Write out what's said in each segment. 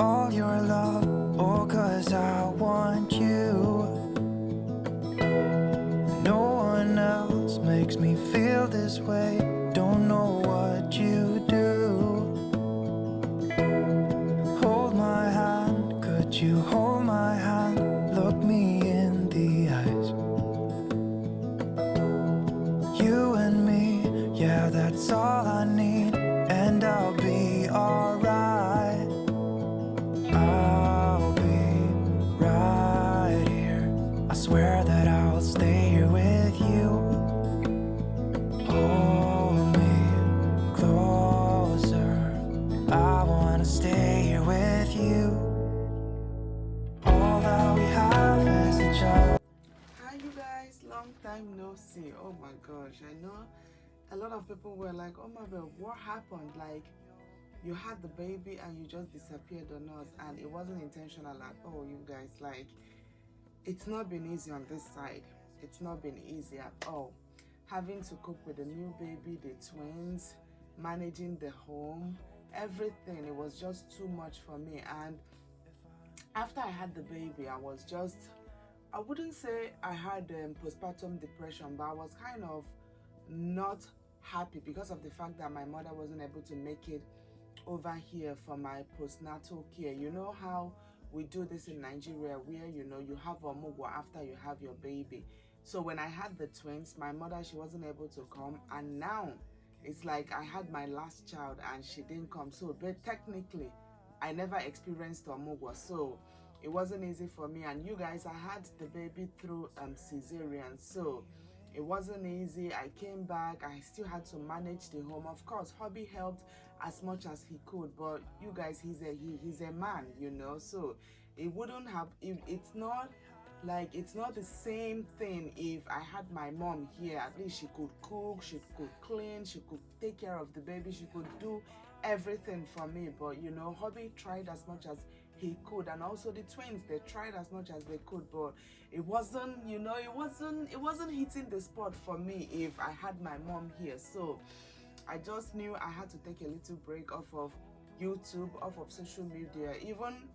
all your love, oh, 'cause I want you. No one else makes me feel this way. Don't know what you do. Hold my hand, could you hold my hand? Look me in the eyes. You and me, yeah, that's all I need. And I'll be alright. I'll be right here. I swear that I'll stay here with you. Hold me closer. I wanna stay here with you. All that we have is each other. Hi you guys, long time no see. Oh my gosh, I know a lot of people were like, oh my god, what happened? Like, you had the baby and you just disappeared on us, and it wasn't intentional at all, you guys. Like, it's not been easy on this side. It's not been easy at all. Having to cope with the new baby, the twins, managing the home, everything, it was just too much for me. And after I had the baby, I wouldn't say I had postpartum depression, but I was kind of not happy because of the fact that my mother wasn't able to make it over here for my postnatal care. You know how we do this in Nigeria, where you have omugwo after you have your baby. So when I had the twins, my mother, she wasn't able to come, and now it's like I had my last child and she didn't come. So but technically I never experienced omugwo, so it wasn't easy for me. And you guys, I had the baby through cesarean, so it wasn't easy. I came back, I still had to manage the home. Of course, hubby helped as much as he could, but you guys, he's a man, so it wouldn't have, it's not the same thing. If I had my mom here, at least she could cook, she could clean, she could take care of the baby, she could do everything for me. But hubby tried as much as he could, and also the twins, they tried as much as they could, but it wasn't hitting the spot for me if I had my mom here. So I just knew I had to take a little break off of YouTube, off of social media, even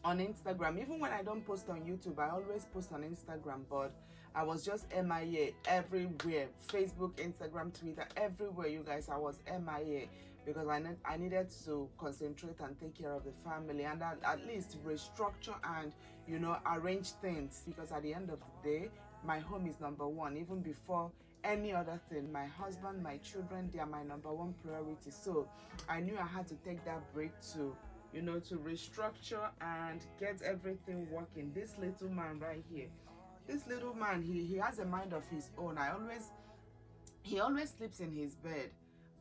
on Instagram. Even when I don't post on YouTube, I always post on Instagram, but I was just MIA everywhere. Facebook, Instagram, Twitter, everywhere, you guys. I was MIA because I needed to concentrate and take care of the family, and at least restructure and arrange things, because at the end of the day, my home is number one. Even before any other thing, my husband, my children, they are my number one priority. So I knew I had to take that break to to restructure and get everything working. This little man right here, this little man, he has a mind of his own. He always sleeps in his bed,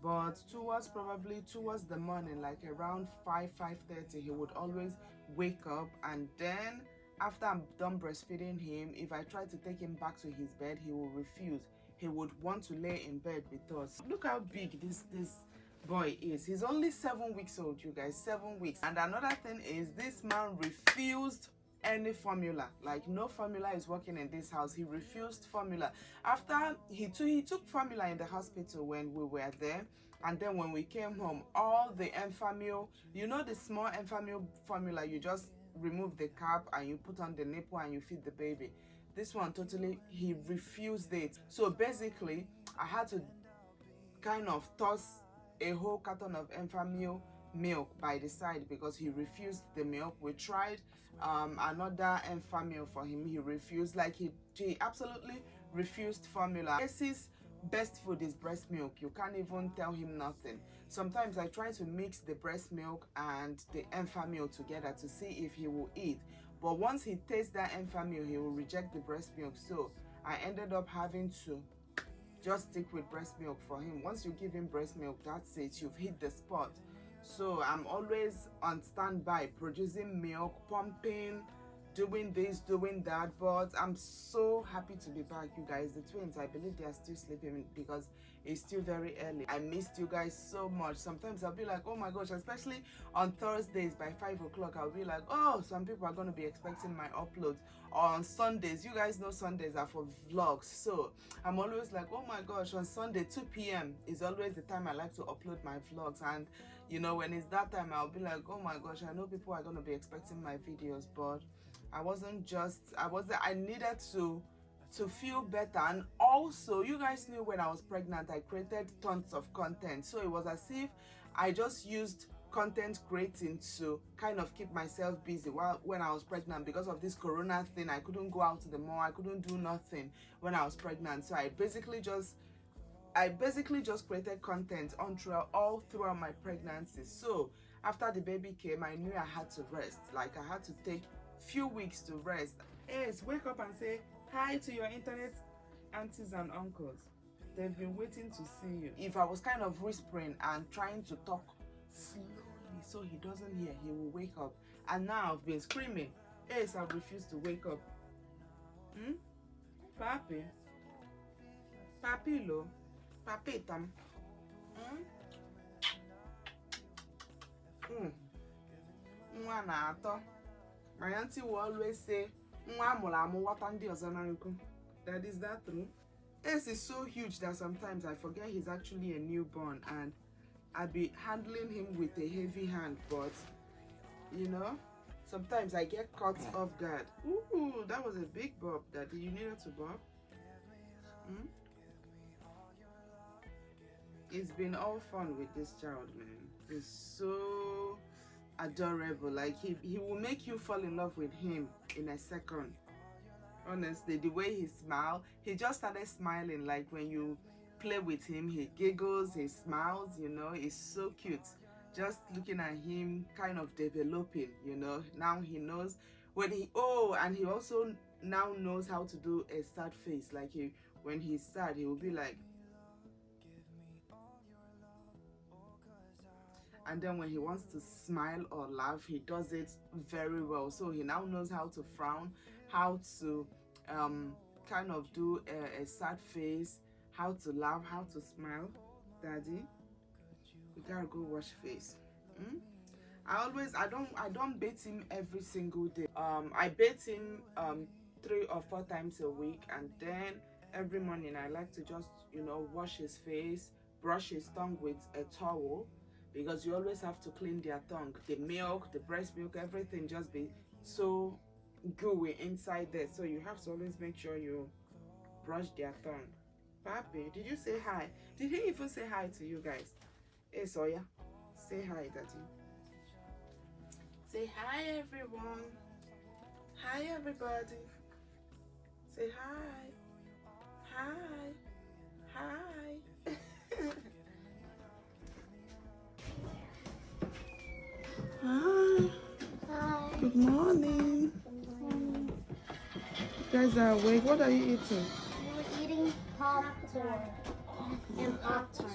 but probably towards the morning, like around 5:30, he would always wake up. And then after I'm done breastfeeding him, if I try to take him back to his bed, he will refuse. He would want to lay in bed with us. Look how big this boy is. He's only 7 weeks old, you guys. 7 weeks. And another thing is, this man refused any formula. Like, no formula is working in this house. He refused formula. After he took formula in the hospital when we were there, and then when we came home, all the Enfamil, the small Enfamil formula, you just remove the cap and you put on the nipple and you feed the baby. This one, totally, he refused it. So basically, I had to kind of toss a whole carton of Enfamil milk by the side because he refused the milk. We tried another Enfamil for him. He refused. Like, he absolutely refused formula. His best food is breast milk. You can't even tell him nothing. Sometimes I try to mix the breast milk and the Enfamil together to see if he will eat. But once he tastes that Enfamil, he will reject the breast milk. So I ended up having to just stick with breast milk for him. Once you give him breast milk, that's it. You've hit the spot. So I'm always on standby, producing milk, pumping, doing this, doing that, but I'm so happy to be back, you guys. The twins, I believe they are still sleeping because it's still very early. I missed you guys so much. Sometimes I'll be like, oh my gosh, especially on Thursdays by 5 o'clock, I'll be like, oh, some people are going to be expecting my uploads. Or on Sundays, you guys know Sundays are for vlogs, so I'm always like, oh my gosh, on Sunday 2 p.m. is always the time I like to upload my vlogs. And you know, when it's that time, I'll be like, oh my gosh, I know people are going to be expecting my videos, but I needed to feel better. And also, you guys knew when I was pregnant, I created tons of content. So it was as if I just used content creating to kind of keep myself busy when I was pregnant. Because of this corona thing, I couldn't go out to the mall, I couldn't do nothing when I was pregnant. So I basically just created content all throughout my pregnancy. So after the baby came, I knew I had to rest. Like, I had to take few weeks to rest. Yes, wake up and say hi to your internet aunties and uncles. They've been waiting to see you. If I was kind of whispering and trying to talk slowly so he doesn't hear, he will wake up. And now I've been screaming. Yes, I refuse to wake up. Papi? Papilo? Papitam? Nwa na-atọ. My auntie will always say, that is that true? Ace is so huge that sometimes I forget he's actually a newborn and I'll be handling him with a heavy hand, but you know, sometimes I get caught off guard. Ooh, that was a big bob, Daddy. You needed to bob? It's been all fun with this child, man. He's so adorable. Like, he will make you fall in love with him in a second. Honestly, the way he smiles, he just started smiling. Like, when you play with him, he giggles, he smiles, you know. It's so cute. Just looking at him kind of developing, you know. Now he knows when and he also now knows how to do a sad face. Like, when he's sad, he will be like, and then when he wants to smile or laugh, he does it very well. So he now knows how to frown, how to kind of do a sad face, how to laugh, how to smile. Daddy, we gotta go wash face. I don't bathe him every single day. I bathe him 3 or 4 times a week, and then every morning I like to just, you know, wash his face, brush his tongue with a towel, because you always have to clean their tongue. The milk, the breast milk, everything just be so gooey inside there. So you have to always make sure you brush their tongue. Papi, did you say hi? Did he even say hi to you guys? Hey, Sawyer, say hi, Daddy. Say hi, everyone. Hi, everybody. Say hi. Hi. Hi. Hi. Hi. Good morning. You You guys are awake. What are you eating? were eating popcorn and Pop-Tart.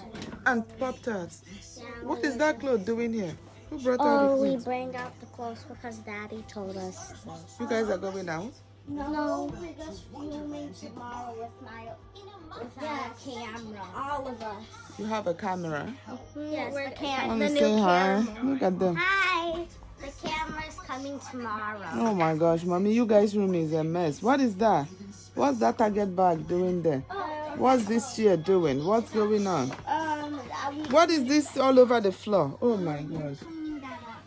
And Pop-Tarts. Yeah, What is that cloth doing here? Who brought out Oh, the we clothes? bring out the clothes because Daddy told us to. You guys are going out? No, we're just filming tomorrow with our camera. All of us. You have a camera. Yes, Want the to new say hi? camera. Look at them. Hi. The camera's coming tomorrow. Oh my gosh, mommy, you guys' room is a mess. What is that? What's that Target bag doing there? What's this chair doing? What's going on? What is this all over the floor? Oh my gosh.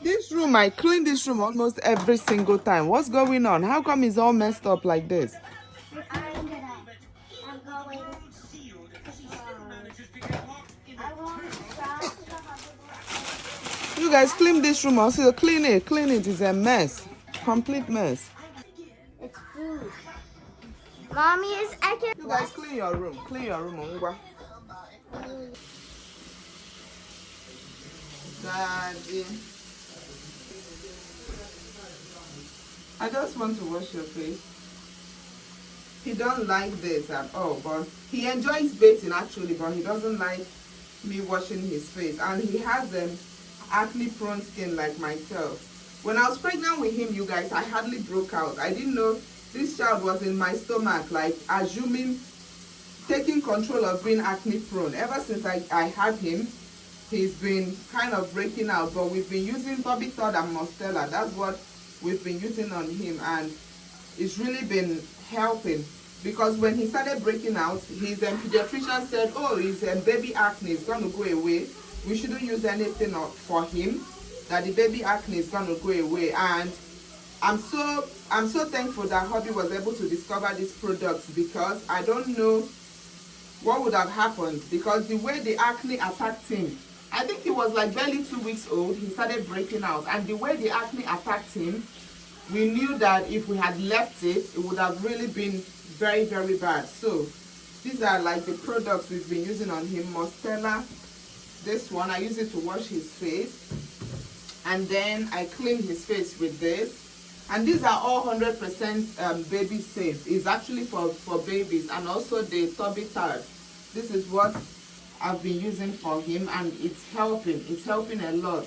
This room, I clean this room almost every single time. What's going on? How come it's all messed up like this? I'm going. I want to stop. You guys clean this room also. Clean it. Clean it. It's a mess. Complete mess. It's food. Mommy is acting. You guys clean your room. Clean your room, Ongwa. Daddy. I just want to wash your face. He don't like this at all, but he enjoys bathing actually, but he doesn't like me washing his face. And he has an acne prone skin like myself. When I was pregnant with him, you guys, I hardly broke out. I didn't know this child was in my stomach, like assuming, taking control of being acne prone. Ever since I had him, he's been kind of breaking out, but we've been using Sorbitol and Mostella. That's what we've been using on him, and it's really been helping. Because when he started breaking out, his pediatrician said, oh, his baby acne is going to go away. We shouldn't use anything for him, that the baby acne is going to go away. And I'm so thankful that hubby was able to discover these products, because I don't know what would have happened, because the way the acne attacked him, I think he was like barely 2 weeks old, he started breaking out, and the way the acne attacked him, we knew that if we had left it, it would have really been very, very bad. So these are like the products we've been using on him. Mostella, this one, I use it to wash his face, and then I clean his face with this. And these are all 100% baby safe. It's actually for babies. And also the Sorbitol. This is what I've been using for him, and it's helping. It's helping a lot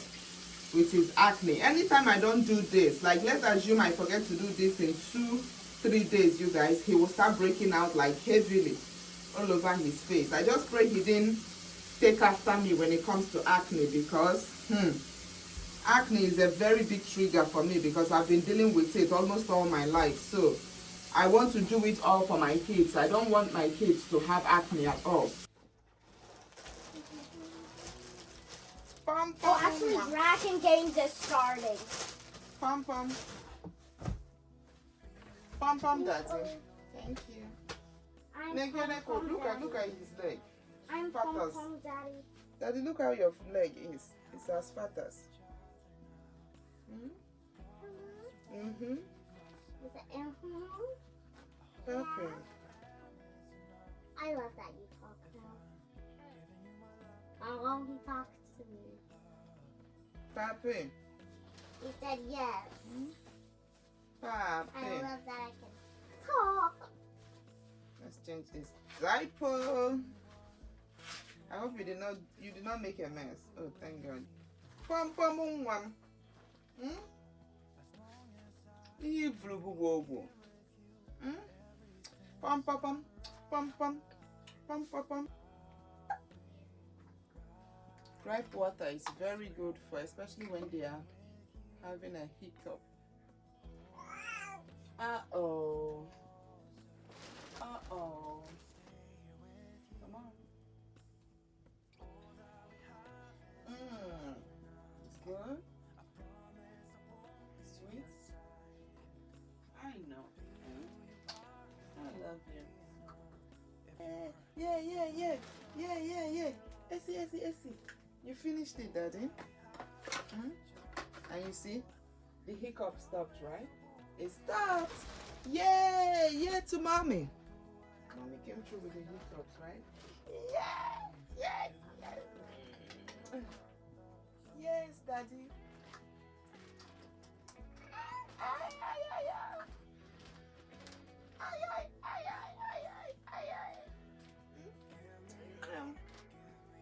with his acne. Anytime I don't do this, like let's assume I forget to do this in 2-3 days, you guys, he will start breaking out like heavily all over his face. I just pray he didn't take after me when it comes to acne, because acne is a very big trigger for me, because I've been dealing with it almost all my life. So I want to do it all for my kids. I don't want my kids to have acne at all. Pom, pom, Oh, actually, Dragon Games is starting. Pom pom. Pom pom, Daddy. Thank you. Neko, look at his leg. I'm Pom Pom Pom, Pom, Daddy. Daddy, look how your leg is. It's as fat as. Mm-hmm. Is it Okay. I love that you talk now. How long he talks to me? Papi. He said yes. Papi. I love that I can talk. Let's change this diaper. I hope you did not make a mess. Oh, thank God. Pom pom one. Pom pom pom pom pom pom pom pom. Gripe water is very good for, especially when they are having a hiccup. Uh-oh. Uh-oh. Come on. It's good. Sweet. I know. I love you. Yeah. Essie. You finished it, Daddy. And you see, the hiccup stopped, right? It stopped. Yay to mommy. Mommy came through with the hiccups, right? Yes. Yes, Daddy.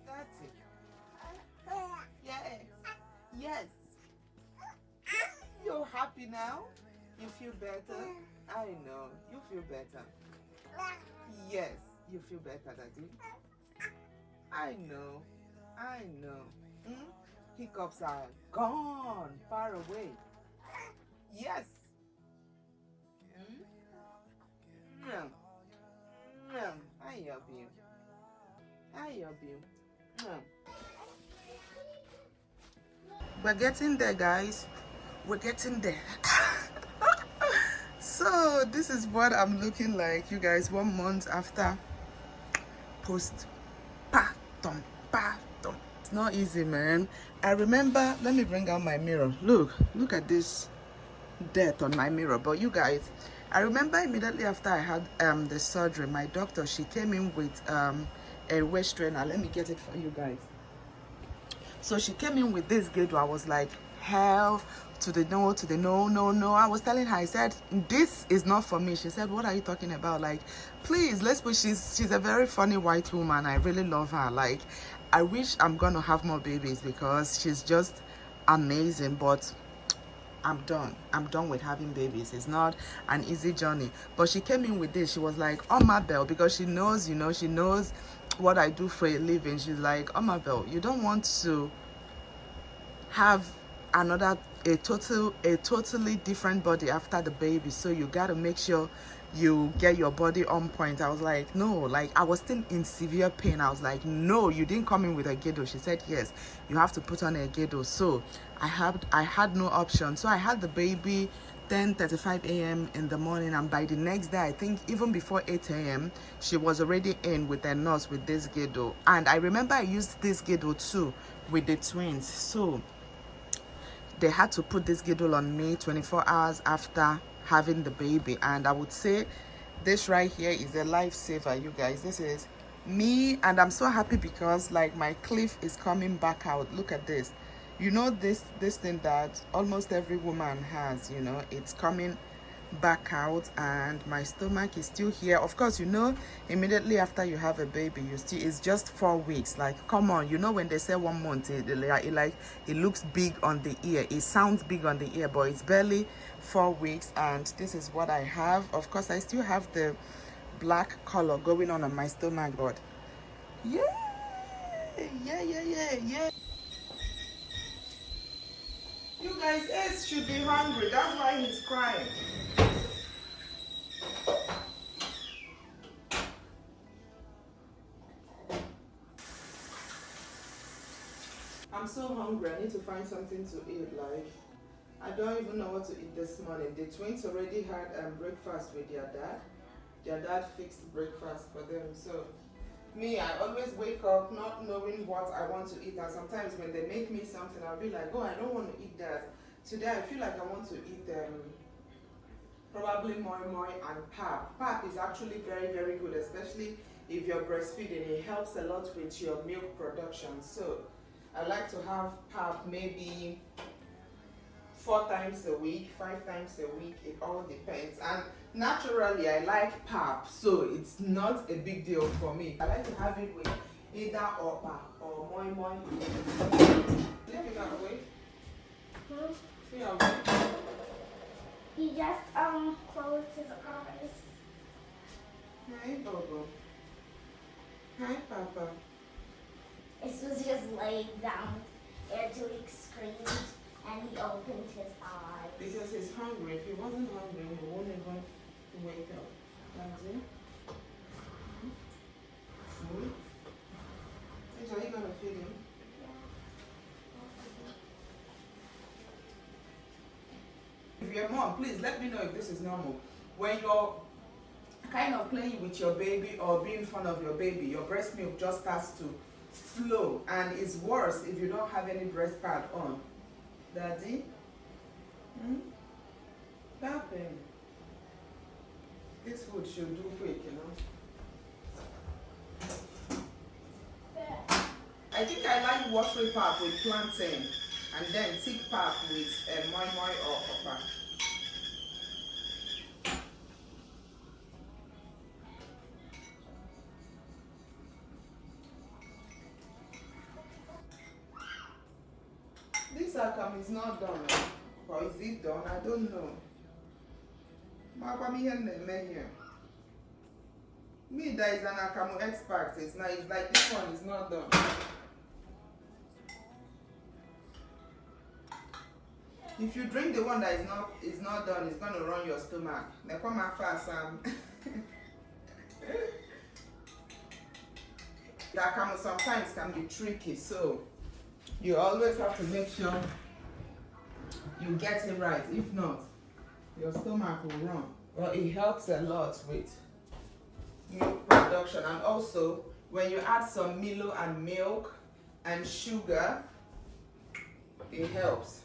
That's it. Yes. You're happy now? You feel better? I know. You feel better. Yes, you feel better, Daddy. I know. Hiccups are gone, far away. Yes. I love you. We're getting there, guys. We're getting there. So this is what I'm looking like, you guys, 1 month after postpartum. It's not easy, man. I remember, let me bring out my mirror. Look at this dirt on my mirror. But you guys, I remember immediately after I had the surgery, my doctor, she came in with a waist trainer. Let me get it for you guys. So she came in with this gauge. I was like, hell to the no. I was telling her, I said, this is not for me. She said, what are you talking about? Like, please, let's put, she's a very funny white woman. I really love her. Like, I wish I'm gonna have more babies because she's just amazing. But I'm done with having babies. It's not an easy journey. But she came in with this. She was like, oh my belle, because she knows, you know, she knows what I do for a living. She's like, oh my belle, you don't want to have a totally different body after the baby, so you got to make sure you get your body on point. I was like, no, like I was still in severe pain. I was like, no, you didn't come in with a girdle. She said, yes, you have to put on a girdle. So I had no option. So I had the baby 10:35 a.m. in the morning, and by the next day, I think even before 8 a.m. she was already in with a nurse with this girdle. And I remember I used this girdle too with the twins. So they had to put this girdle on me 24 hours after having the baby, and I would say this right here is a lifesaver, you guys. This is me, and I'm so happy because like my cliff is coming back out. Look at this. You know, this thing that almost every woman has, you know, it's coming back out, and my stomach is still here. Of course, you know, immediately after you have a baby, it's just 4 weeks. Like, come on, you know, when they say 1 month, it looks big on the ear, it sounds big on the ear, but it's barely 4 weeks. And this is what I have. Of course, I still have the black color going on my stomach, but yeah. You guys, Ace should be hungry. That's why he's crying. I'm so hungry. I need to find something to eat. Like, I don't even know what to eat this morning. The twins already had breakfast with their dad. Their dad fixed breakfast for them. So me, I always wake up not knowing what I want to eat, and sometimes when they make me something, I'll be like, oh, I don't want to eat that. Today I feel like I want to eat probably moi moi and pap. Pap is actually very, very good, especially if you're breastfeeding. It helps a lot with your milk production. So I like to have pap maybe 4 times a week, 5 times a week. It all depends. And naturally, I like pap, so it's not a big deal for me. I like to have it with either opa or moi moi. Take it away. See away. He just closed his eyes. Hi, Bobo. Hi, Papa. This was just laying down there till he screamed and he opened his eyes. Because he's hungry. If he wasn't hungry, he wouldn't even wake up. That's it. Food. Are you going to feed him? If you're a mom, please let me know if this is normal. When you're kind of playing with your baby or being fond of your baby, your breast milk just starts to flow, and it's worse if you don't have any breast pad on. Daddy? Tapping. This food should do quick, you know. I think I like watery pap with plantain, and then thick pap with moi moi or papa. This outcome is not done, or is it done? I don't know. Me, that is an Akamu expert. It's not. It's like this one is not done. If you drink the one that is not done, it's gonna run your stomach. Now come and fast, The Akamu sometimes can be tricky, so you always have to make sure you get it right. If not, your stomach will run. Well, it helps a lot with milk production, and also when you add some Milo and milk and sugar, it helps.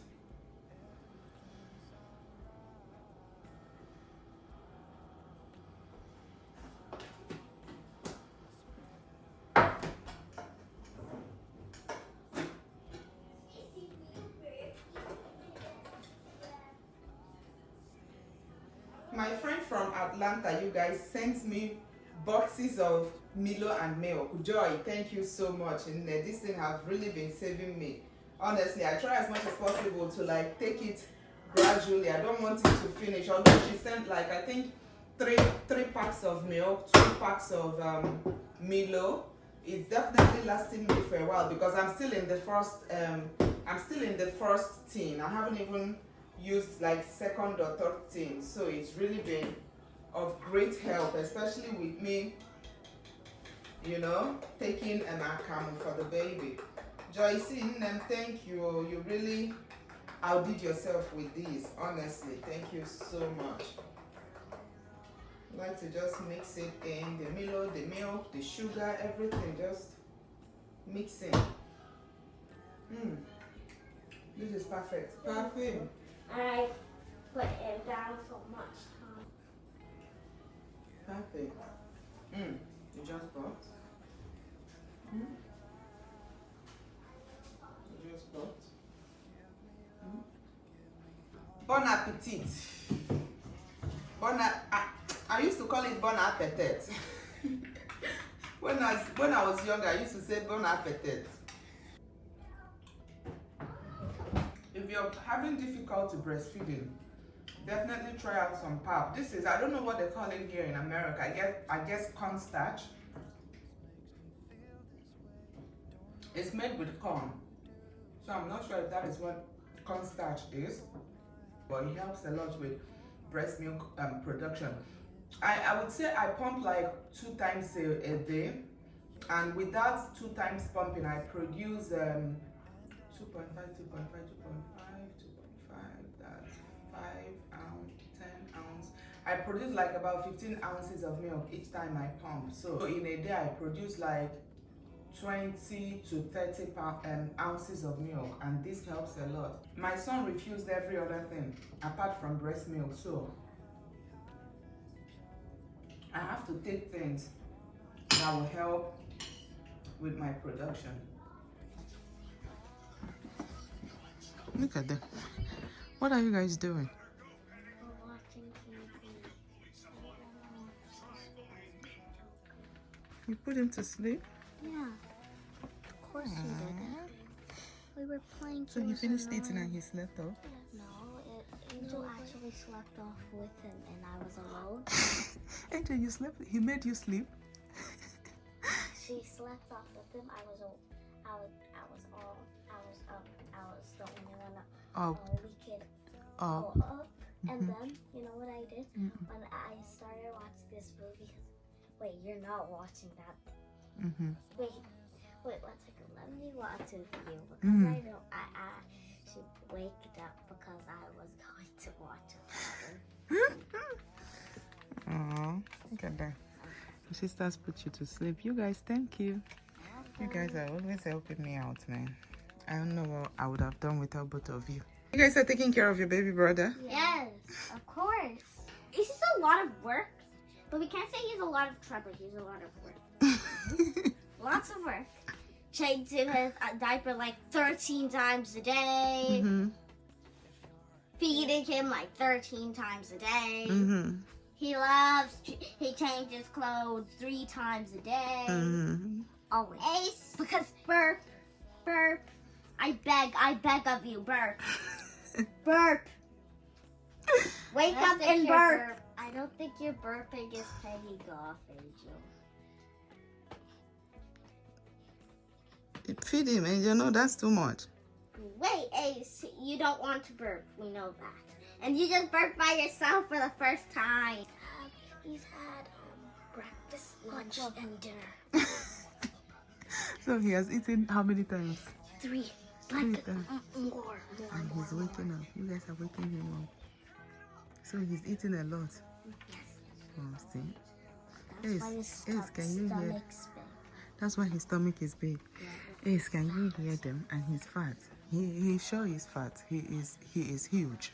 My friend from Atlanta, you guys, sent me boxes of Milo and milk. Joy, thank you so much. And this thing has really been saving me. Honestly, I try as much as possible to like take it gradually. I don't want it to finish. Although she sent like I think three packs of milk, 2 packs of Milo. It's definitely lasting me for a while because I'm still in the first tin. I haven't even used like second or third tin, so it's really been of great help, especially with me, you know, taking an account for the baby. Joycine, and thank you. You really outdid yourself with these. Honestly, thank you so much. I like to just mix it in, the Milo, the milk, the sugar, everything, just mixing. This is perfect. Perfect. I put it down so much time. Perfect. You just bought? You just bought? Bon appetit. I used to call it bon appetit. when I was younger, I used to say bon appetit. If you're having difficulty breastfeeding, definitely try out some pap. This is, I don't know what they call it here in America. I guess cornstarch. It's made with corn. So I'm not sure if that is what cornstarch is, but it helps a lot with breast milk production. I would say I pump like 2 times a day, and with that 2 times pumping, I produce 2.5, that's 5 ounce, 10 ounce. I produce like about 15 ounces of milk each time I pump. So in a day, I produce like 20 to 30 ounces of milk, and this helps a lot. My son refused every other thing apart from breast milk, so I have to take things that will help with my production. Look at them. What are you guys doing? We're watching TV. You put him to sleep? Yeah, of course you did. We were playing. So he finished eating and he slept off? No, Angel actually slept off with him, and I was alone. Angel, you slept? He made you sleep? She slept off with him. I was the only one we could go up. And then, you know what I did? When I started watching this movie, wait, you're not watching that. Wait, 1 second. Let me watch it for you because I should wake up because I was going to watch it. Oh, look at that. Your sisters put you to sleep. You guys, thank you. You guys are always helping me out, man. I don't know what I would have done without both of you. You guys are taking care of your baby brother? Yes, of course. It's just a lot of work, but we can't say he's a lot of trouble. He's a lot of work. Lots of work. Changing his diaper like 13 times a day. Feeding him like 13 times a day. He changes clothes 3 times a day. Always. Because burp. I beg of you, burp. Burp. Wake up and burp. I don't think your burping is paying off, Angel. Feed him, Angel. No, that's too much. Wait, Ace, you don't want to burp. We know that. And you just burped by yourself for the first time. He's had breakfast, lunch, and dinner. So he has eaten how many times? 3. 3 times. More. And he's waking up. You guys are waking him up. So he's eating a lot. Yes. Oh, see? That's why his can you hear? stomach's big. That's why his stomach is big. Yeah. Ace, can you hear them? And he's fat. He sure is fat. He is huge.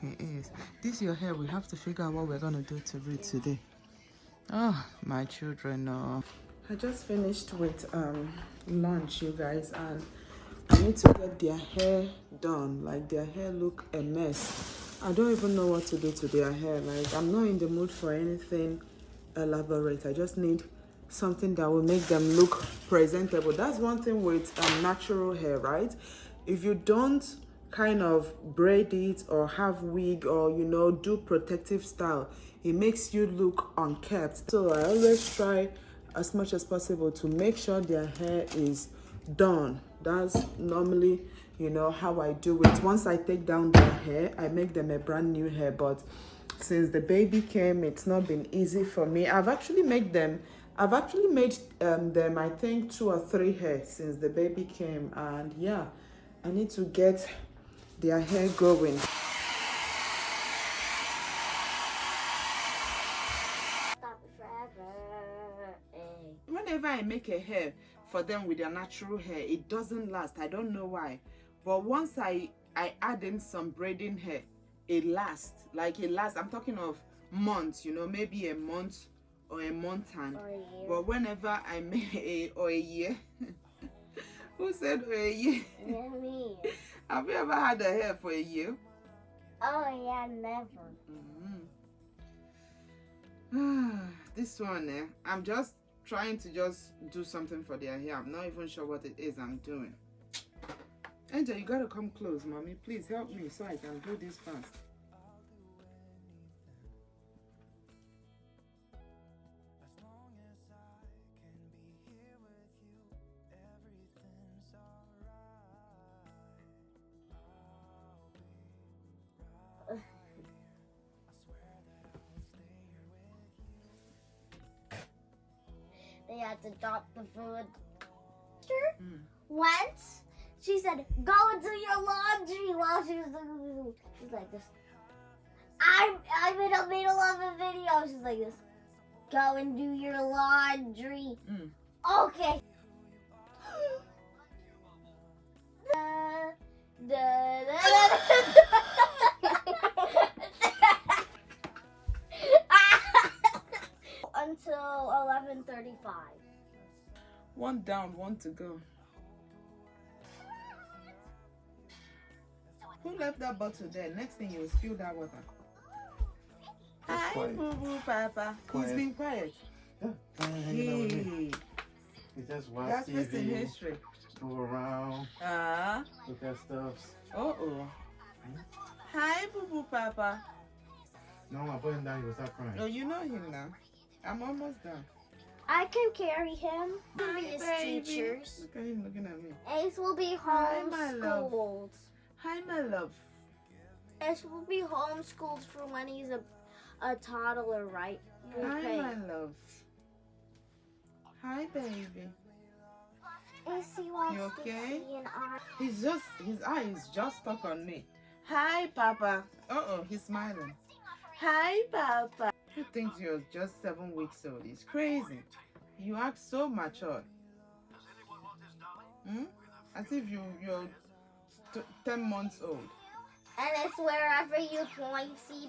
He is. This your hair. We have to figure out what we're gonna do to it today. Oh, my children. No. I just finished with lunch, you guys, and I need to get their hair done. Like, their hair look a mess. I don't even know what to do to their hair. Like, I'm not in the mood for anything elaborate. I just need something that will make them look presentable. That's one thing with natural hair, right? If you don't kind of braid it or have wig or, you know, do protective style, it makes you look unkempt. So I always try as much as possible to make sure their hair is done. That's normally, you know, how I do it. Once I take down their hair, I make them a brand new hair. But since the baby came, it's not been easy for me. I've actually made them I think 2 or 3 hair since the baby came, and yeah, I need to get their hair going. Stop it forever. Whenever I make a hair for them with their natural hair, it doesn't last. I don't know why, but once I add in some braiding hair, it lasts. Like it lasts. I'm talking of months, you know, maybe a month or a month and. Or a year. But whenever I make a year, who said or a year? Yeah, me. Have you ever had a hair for a year? Oh yeah, never. This one, I'm just trying to just do something for their hair. I'm not even sure what it is I'm doing. Angel, you gotta come close, mommy. Please help me so I can do this fast. They had to drop the food. Once she said, "Go and do your laundry," while she was she's like this. I'm in the middle of a video. She's like this. Go and do your laundry. Okay. Until 11:35. One down, one to go. Who left that bottle there? Next thing you will spill that water. Hi, boo boo papa. He's been quiet. Yeah, hanging out with me. He just watch That's first in TV, history. go around, look at stuff. Hi, boo boo papa. No, I put him down, he will start crying. Oh, you know him now. I'm almost done. I can carry him. Hi, His baby. teachers. Look at him looking at me. Ace will be Hi, my love. homeschooled. Hi, my love. Ace will be homeschooled for when he's a toddler, right? Hi, Okay. my love. Hi, baby. Ace, he wants You okay? to see an eye. His eye is just stuck on me. Hi, Papa. He's smiling. Hi, Papa. Who thinks you're just 7 weeks old? It's crazy. You act so mature. As if you're 10 months old. And it's wherever you point, see,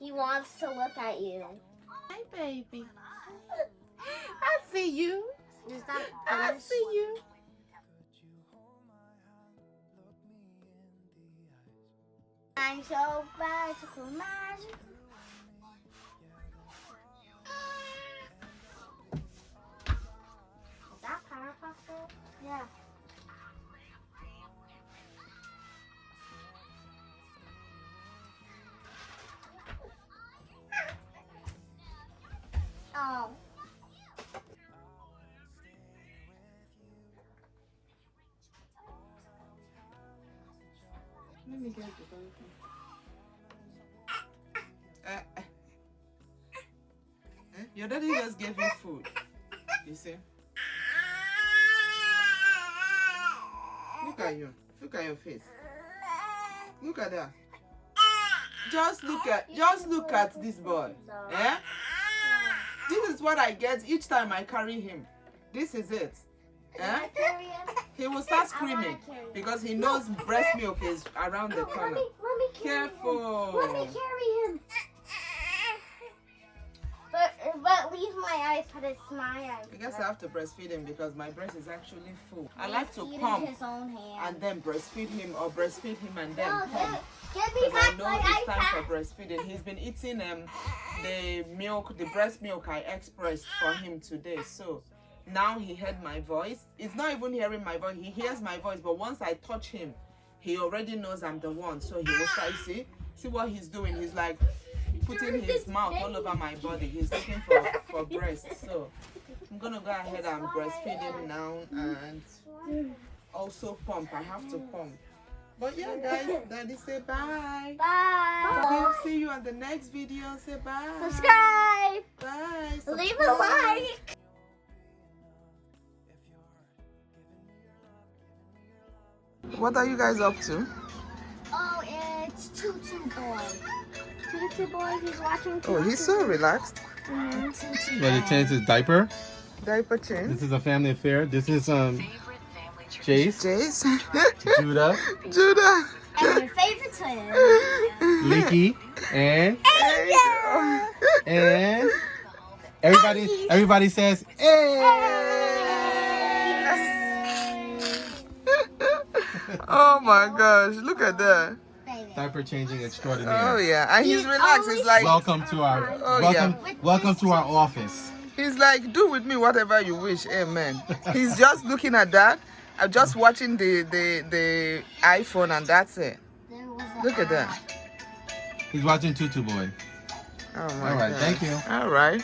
he wants to look at you. Hi, baby. I see you. Is that I see you. I'm so magical, magical. Is that Powerpuff? Yeah. Oh. Let me get the phone. Your daddy just gave you food. You see? Look at you. Look at your face. Look at that. Just look at this boy. Yeah? This is what I get each time I carry him. This is it. Yeah? He will start screaming because he knows breast milk is around the corner. Let me carry Careful. him. Let me carry him. But leave my iPad. It's my iPad. I guess I have to breastfeed him because my breast is actually full. I He's like to eating pump his own hand. and then breastfeed him, or breastfeed him and then No, pump. give me Because I back know my it's time iPad. for breastfeeding. He's been eating the breast milk I expressed for him today. So now he heard my voice. He's not even hearing my voice. He hears my voice, but once I touch him, he already knows I'm the one, so he will start. See what he's doing? He's like putting his mouth all over my body. He's looking for breast. So I'm gonna go ahead and breastfeed him now, and also pump. I have to pump. But yeah, guys, Daddy say bye. Bye. We'll see you on the next video. Say bye. Subscribe. Bye. Leave a like. What are you guys up to? Oh, it's Tutu Boy. Tutu Boy, he's watching Tutu. Oh, he's so relaxed. Tutu Well, it changes his diaper. Diaper change. This is a family affair. This is Jace, Jace. Judah, And your favorite twin. Leaky, and Angel. everybody says, hey! Oh my gosh, look at that. Diaper changing extraordinaire. Oh yeah, and he's relaxed. He's like, Welcome to our welcome to our office. he's like, do with me whatever you wish. Amen. He's just looking at that. I'm just watching the iPhone, and that's it. Look at that. He's watching Tutu Boy. Oh my All right, God. thank you. All right.